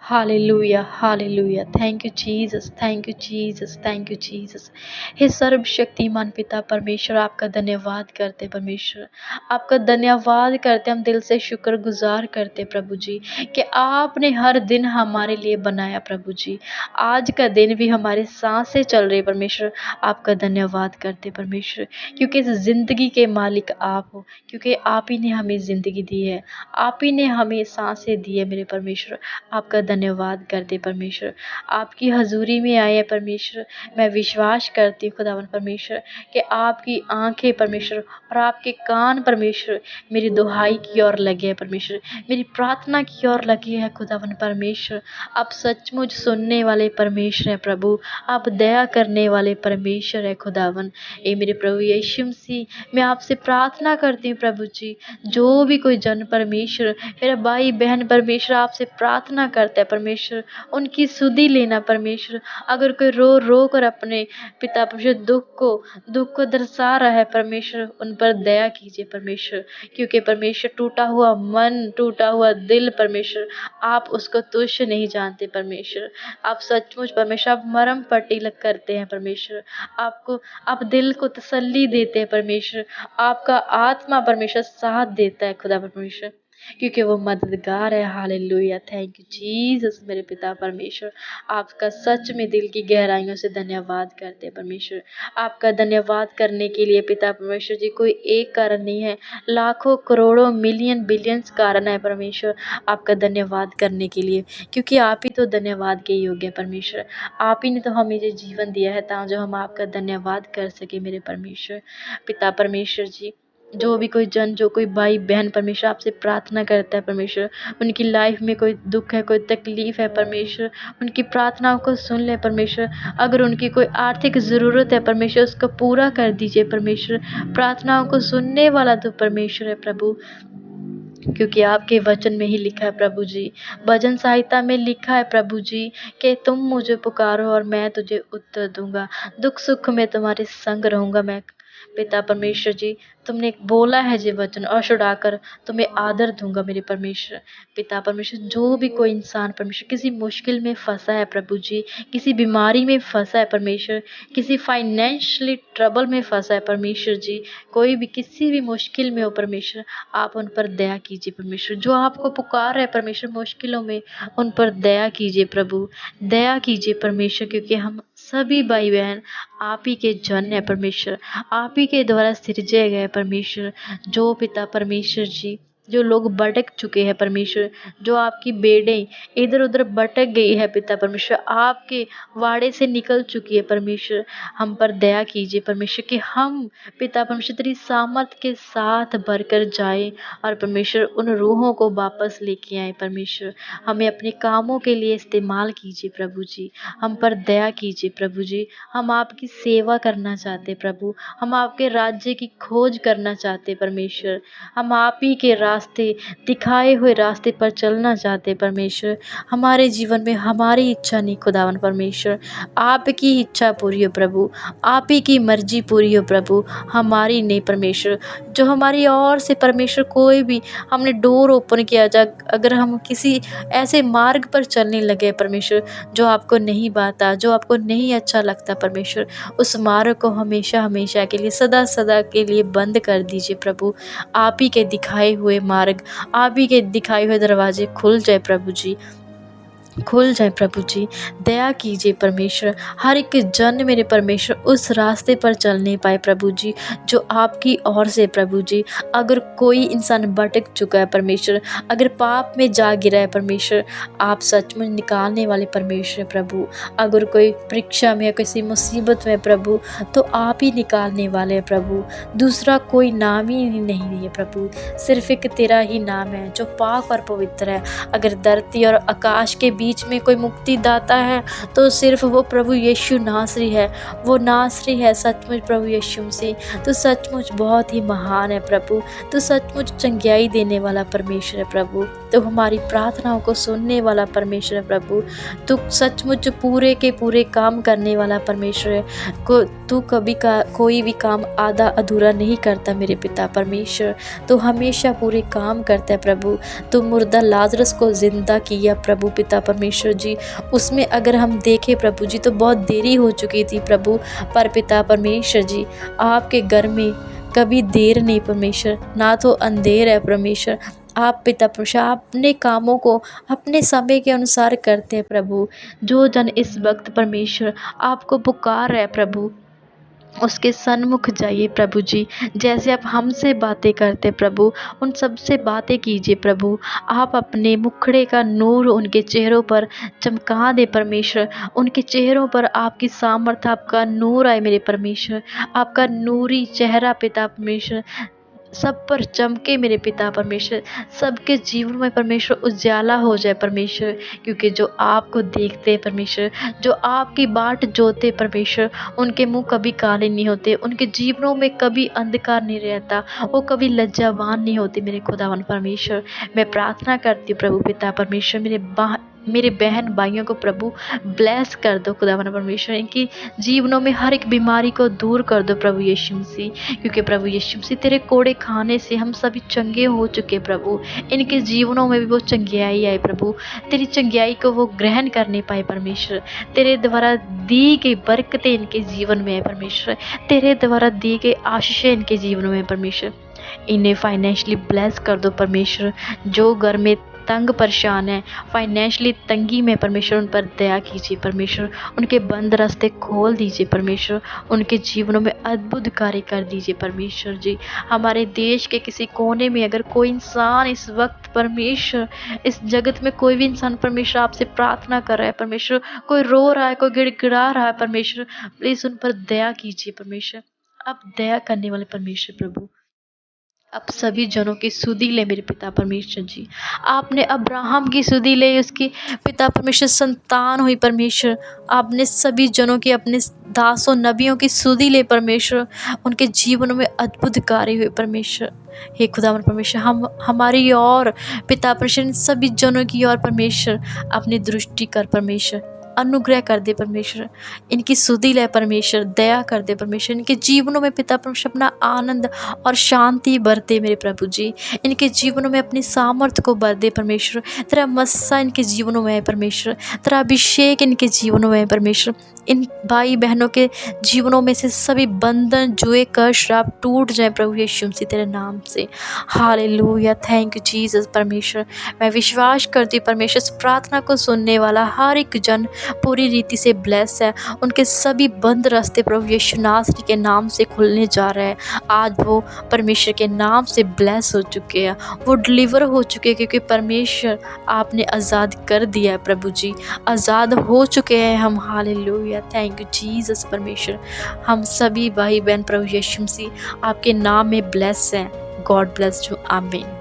Hallelujah, hallelujah. Thank you Jesus, thank you Jesus, thank you Jesus. हे सर्वशक्तिमान पिता परमेश्वर, आपका धन्यवाद करते परमेश्वर, आपका धन्यवाद करते, हम दिल से शुक्रगुजार करते प्रभु जी कि आपने हर दिन हमारे लिए बनाया प्रभु जी। आज का दिन भी हमारी सांसें चल रही परमेश्वर, आपका धन्यवाद करते परमेश्वर, क्योंकि इस ज़िंदगी के मालिक आप हो, क्योंकि आप ही ने हमें ज़िंदगी दी है, आप ही ने हमें सांसें दी है मेरे परमेश्वर। आपका धन्यवाद करते परमेश्वर, आपकी हजूरी में आए हैं परमेश्वर। मैं विश्वास करती हूँ खुदावन परमेश्वर कि आपकी आंखें परमेश्वर और आपके कान परमेश्वर मेरी दुहाई की ओर लगे हैं परमेश्वर, मेरी प्रार्थना की ओर लगे हैं खुदावन परमेश्वर। आप सचमुच सुनने वाले परमेश्वर हैं प्रभु, आप दया करने वाले परमेश्वर है खुदावन। ए मेरे प्रभु यीशु मसीह, मैं आपसे प्रार्थना करती हूँ प्रभु जी, जो भी कोई जन परमेश्वर, मेरा भाई बहन परमेश्वर आपसे प्रार्थना करता है परमेश्वर, उनकी सुधि लेना परमेश्वर। अगर कोई रो रो कर अपने पिता परमेश्वर दुख को दर्शा रहा है परमेश्वर, उन पर दया कीजिए परमेश्वर, क्योंकि परमेश्वर टूटा हुआ मन, टूटा हुआ दिल परमेश्वर, आप उसको तुच्छ नहीं जानते परमेश्वर। आप सचमुच परमेश्वर, आप मरम पट्टी लग करते हैं परमेश्वर, आपको आप दिल को तसल्ली देते हैं परमेश्वर, आपका आत्मा परमेश्वर साथ देता है खुदा परमेश्वर, क्योंकि वो मददगार है। हालेलुया, थैंक यू जीसस मेरे पिता परमेश्वर, आपका सच में दिल की गहराइयों से धन्यवाद करते हैं परमेश्वर। आपका धन्यवाद करने के लिए पिता परमेश्वर जी कोई एक कारण नहीं है, लाखों करोड़ों मिलियन बिलियंस कारण है परमेश्वर आपका धन्यवाद करने के लिए, क्योंकि आप ही तो धन्यवाद के योग्य है परमेश्वर। आप ही ने तो हमें ये जीवन दिया है ताकि जो हम आपका धन्यवाद कर सके मेरे परमेश्वर। पिता परमेश्वर जी, जो भी कोई जन, जो कोई भाई बहन परमेश्वर आपसे प्रार्थना करता है परमेश्वर, उनकी लाइफ में कोई दुख है, कोई तकलीफ है परमेश्वर, उनकी प्रार्थनाओं को सुन ले परमेश्वर। अगर उनकी कोई आर्थिक ज़रूरत है परमेश्वर, उसको पूरा कर दीजिए परमेश्वर। प्रार्थनाओं को सुनने वाला तो परमेश्वर है प्रभु, क्योंकि आपके वचन में ही लिखा है प्रभु जी, भजन संहिता में लिखा है प्रभु जी कि तुम मुझे पुकारो और मैं तुझे उत्तर दूंगा, दुख सुख में तुम्हारे संग रहूंगा मैं। पिता परमेश्वर जी, तुमने बोला है जी वचन, और छुड़ाकर तुम्हें आदर दूंगा मेरे परमेश्वर। पिता परमेश्वर, जो भी कोई इंसान परमेश्वर किसी मुश्किल में फंसा है प्रभु जी, किसी बीमारी में फंसा है परमेश्वर, किसी फाइनेंशियली ट्रबल में फंसा है परमेश्वर जी, कोई भी किसी भी मुश्किल में हो परमेश्वर, आप उन पर दया कीजिए परमेश्वर। जो आपको पुकार रहे परमेश्वर मुश्किलों में, उन पर दया कीजिए प्रभु, दया कीजिए परमेश्वर, क्योंकि हम सभी भाई बहन आप ही के जन है परमेश्वर, आप ही के द्वारा सिरजे गए परमेश्वर। जो पिता परमेश्वर जी, जो लोग भटक चुके हैं परमेश्वर, जो आपकी बेड़ें इधर उधर भटक गई है पिता परमेश्वर, आपके वाड़े से निकल चुकी है परमेश्वर, हम पर दया कीजिए परमेश्वर कि हम पिता परमेश्वर तेरी सामर्थ के साथ भरकर जाए और परमेश्वर उन रूहों को वापस लेके आए परमेश्वर। हमें अपने कामों के लिए इस्तेमाल कीजिए प्रभु जी, हम पर दया कीजिए प्रभु जी। हम आपकी सेवा करना चाहते प्रभु, हम आपके राज्य की खोज करना चाहते परमेश्वर, हम आप ही के रास्ते, दिखाए हुए रास्ते पर चलना चाहते परमेश्वर। हमारे जीवन में हमारी इच्छा नहीं खुदावन परमेश्वर, आपकी इच्छा पूरी हो प्रभु, आप ही की मर्जी पूरी हो प्रभु, हमारी नहीं परमेश्वर। जो हमारी ओर से परमेश्वर कोई भी हमने डोर ओपन किया जा, अगर हम किसी ऐसे मार्ग पर चलने लगे परमेश्वर जो आपको नहीं भाता, जो आपको नहीं अच्छा लगता परमेश्वर, उस मार्ग को हमेशा हमेशा के लिए, सदा सदा के लिए बंद कर दीजिए प्रभु। आप ही के दिखाए हुए मार्ग, आप ही के दिखाए हुए दरवाजे खुल जाए प्रभु जी, खुल जाए प्रभु जी। दया कीजिए परमेश्वर, हर एक जन मेरे परमेश्वर उस रास्ते पर चलने पाए प्रभु जी जो आपकी ओर से प्रभु जी। अगर कोई इंसान भटक चुका है परमेश्वर, अगर पाप में जा गिरा है परमेश्वर, आप सचमुच निकालने वाले परमेश्वर है प्रभु। अगर कोई परीक्षा में, किसी मुसीबत में प्रभु, तो आप ही निकालने वाले हैं प्रभु। दूसरा कोई नाम ही नहीं है प्रभु, सिर्फ एक तेरा ही नाम है जो पाक और पवित्र है। अगर धरती और आकाश के बीच में कोई मुक्तिदाता है तो सिर्फ वो प्रभु यीशु नासरी है, वो नासरी है सचमुच प्रभु यीशु मसीह। तो सचमुच बहुत ही महान है प्रभु, तो सचमुच चंगियाई देने वाला परमेश्वर है प्रभु, तो हमारी प्रार्थनाओं को सुनने वाला परमेश्वर है प्रभु, तो सचमुच पूरे के पूरे काम करने वाला परमेश्वर है। तू कभी कोई भी काम आधा अधूरा नहीं करता मेरे पिता परमेश्वर, तो हमेशा पूरे काम करता है प्रभु। तो मुर्दा लाजरस को जिंदा किया प्रभु पिता परमेश्वर, परमेश्वर जी, उसमें अगर हम देखें प्रभु जी तो बहुत देरी हो चुकी थी प्रभु। पर पिता परमेश्वर जी, आपके घर में कभी देर नहीं परमेश्वर, ना तो अंधेर है परमेश्वर। आप पिता परमेश्वर अपने कामों को अपने समय के अनुसार करते हैं प्रभु। जो जन इस वक्त परमेश्वर आपको पुकार रहा है प्रभु, उसके सन्मुख जाइए प्रभु जी। जैसे आप हमसे बातें करते प्रभु, उन सबसे बातें कीजिए प्रभु। आप अपने मुखड़े का नूर उनके चेहरों पर चमका दे परमेश्वर। उनके चेहरों पर आपकी सामर्थ, आपका नूर आए मेरे परमेश्वर। आपका नूरी चेहरा पिता परमेश्वर सब पर चमके मेरे पिता परमेश्वर। सबके जीवन में परमेश्वर उजाला हो जाए परमेश्वर। क्योंकि जो आपको देखते हैं परमेश्वर, जो आपकी बाट जोते परमेश्वर, उनके मुंह कभी काले नहीं होते, उनके जीवनों में कभी अंधकार नहीं रहता, वो कभी लज्जावान नहीं होते मेरे खुदावन परमेश्वर। मैं प्रार्थना करती हूँ प्रभु पिता परमेश्वर, मेरे बहन भाइयों को प्रभु ब्लेस कर दो खुदावन परमेश्वर। इनकी जीवनों में हर एक बीमारी को दूर कर दो प्रभु यीशु मसीह। क्योंकि प्रभु यीशु मसीह तेरे कोड़े खाने से हम सभी चंगे हो चुके प्रभु। इनके जीवनों में भी वो चंगियाई आए प्रभु। तेरी चंगियाई को वो ग्रहण कर नहीं पाए परमेश्वर। तेरे द्वारा दी गई बरकतें इनके जीवन में है परमेश्वर। तेरे द्वारा दी गई आशीषें इनके जीवन में है परमेश्वर। इन्हें फाइनेंशियली ब्लेस कर दो परमेश्वर। जो घर में तंग परेशान है, फाइनेंशियली तंगी में परमेश्वर, उन पर दया कीजिए परमेश्वर। उनके बंद रास्ते खोल दीजिए परमेश्वर। उनके जीवनों में अद्भुत कार्य कर दीजिए परमेश्वर जी। हमारे देश के किसी कोने में अगर कोई इंसान इस वक्त परमेश्वर, इस जगत में कोई भी इंसान परमेश्वर आपसे प्रार्थना कर रहा है परमेश्वर, कोई रो रहा है, कोई गिड़गिड़ा रहा है परमेश्वर, प्लीज उन पर दया कीजिए परमेश्वर। आप दया करने वाले परमेश्वर प्रभु, अब सभी जनों की सुधि ले मेरे पिता परमेश्वर जी। आपने अब्राहम की सुधि ले, उसकी पिता परमेश्वर संतान हुई परमेश्वर। आपने सभी जनों की, अपने दासों नबियों की सुधि ले परमेश्वर। उनके जीवनों में अद्भुत कार्य हुए परमेश्वर। हे खुदावन परमेश्वर, हम हमारी और पिता परमेश्वर इन सभी जनों की ओर परमेश्वर अपनी दृष्टि कर परमेश्वर। अनुग्रह कर दे परमेश्वर। इनकी सुधि ले परमेश्वर, दया कर दे परमेश्वर। इनके जीवनों में पिता परमेश्वर अपना आनंद और शांति भर दे मेरे प्रभु जी। इनके जीवनों में अपनी सामर्थ्य को भर दे परमेश्वर। तेरा मस्सा इनके जीवनों में है परमेश्वर। तेरा अभिषेक इनके जीवनों में है परमेश्वर। इन भाई बहनों के जीवनों में से सभी बंधन, जुए, कष्ट, श्राप टूट जाए प्रभु यीशु मसीह तेरे नाम से। हालेलुया, थैंक यू जीसस परमेश्वर। मैं विश्वास करती हूँ परमेश्वर, इस प्रार्थना को सुनने वाला हर एक जन पूरी रीति से ब्लेस है। उनके सभी बंद रास्ते प्रभु यीशु नासरी के नाम से खुलने जा रहे हैं। आज वो परमेश्वर के नाम से ब्लेस हो चुके हैं, वो डिलीवर हो चुके हैं। क्योंकि परमेश्वर आपने आज़ाद कर दिया है प्रभु जी। आज़ाद हो चुके हैं हम। हालेलुया, थैंक यू जीसस परमेश्वर। हम सभी भाई बहन प्रभु यीशु मसीह आपके नाम में ब्लेस हैं। गॉड ब्लेस यू, आमीन।